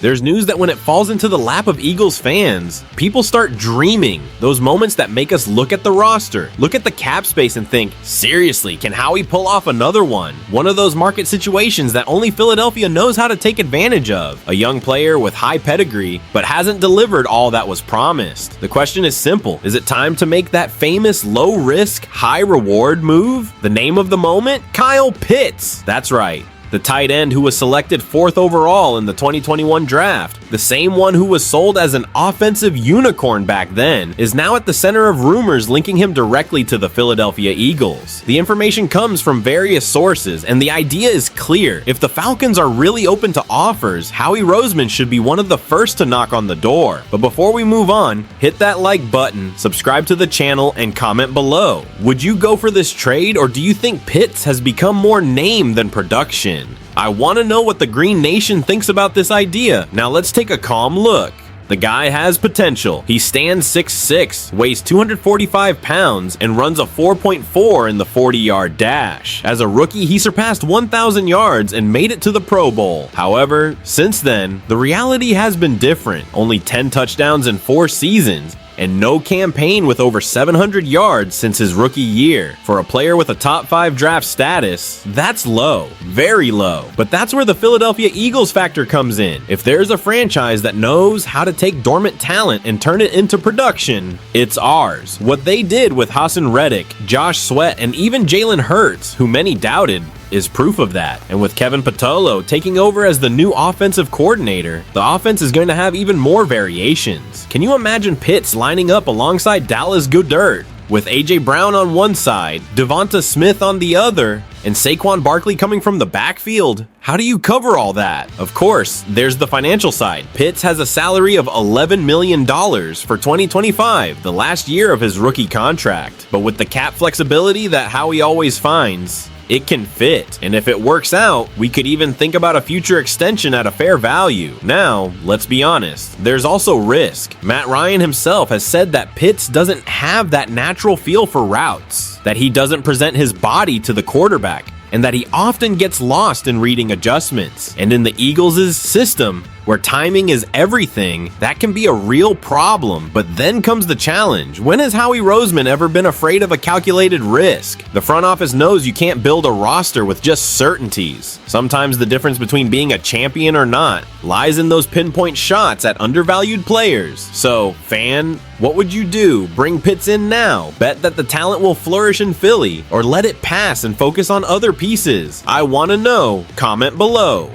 There's news that when it falls into the lap of Eagles fans, people start dreaming. Those moments that make us look at the roster, look at the cap space and think, seriously, can Howie pull off another one? One of those market situations that only Philadelphia knows how to take advantage of. A young player with high pedigree, but hasn't delivered all that was promised. The question is simple. Is it time to make that famous low-risk, high-reward move? The name of the moment? Kyle Pitts. That's right. The tight end who was selected 4th overall in the 2021 draft, the same one who was sold as an offensive unicorn back then, is now at the center of rumors linking him directly to the Philadelphia Eagles. The information comes from various sources, and the idea is clear. If the Falcons are really open to offers, Howie Roseman should be one of the first to knock on the door. But before we move on, hit that like button, subscribe to the channel, and comment below. Would you go for this trade, or do you think Pitts has become more name than production? I want to know what the Green Nation thinks about this idea. Now let's take a calm look. The guy has potential. He stands 6'6", weighs 245 pounds, and runs a 4.4 in the 40-yard dash. As a rookie, he surpassed 1,000 yards and made it to the Pro Bowl. However, since then, the reality has been different. Only 10 touchdowns in 4 seasons, and no campaign with over 700 yards since his rookie year. For a player with a top 5 draft status, that's low, very low. But that's where the Philadelphia Eagles factor comes in. If there's a franchise that knows how to take dormant talent and turn it into production, it's ours. What they did with Hassan Reddick, Josh Sweat, and even Jalen Hurts, who many doubted, is proof of that. And with Kevin Patullo taking over as the new offensive coordinator, the offense is going to have even more variations. Can you imagine Pitts lining up alongside Dallas Goedert, with A.J. Brown on one side, Devonta Smith on the other, and Saquon Barkley coming from the backfield? How do you cover all that? Of course, there's the financial side. Pitts has a salary of $11 million for 2025, the last year of his rookie contract. But with the cap flexibility that Howie always finds, it can fit. And if it works out, we could even think about a future extension at a fair value. Now, let's be honest, there's also risk. Matt Ryan himself has said that Pitts doesn't have that natural feel for routes, that he doesn't present his body to the quarterback, and that he often gets lost in reading adjustments. And in the Eagles' system, where timing is everything, that can be a real problem. But then comes the challenge. When has Howie Roseman ever been afraid of a calculated risk? The front office knows you can't build a roster with just certainties. Sometimes the difference between being a champion or not lies in those pinpoint shots at undervalued players. So, fan, what would you do? Bring Pitts in now? Bet that the talent will flourish in Philly? Or let it pass and focus on other pieces? I want to know. Comment below.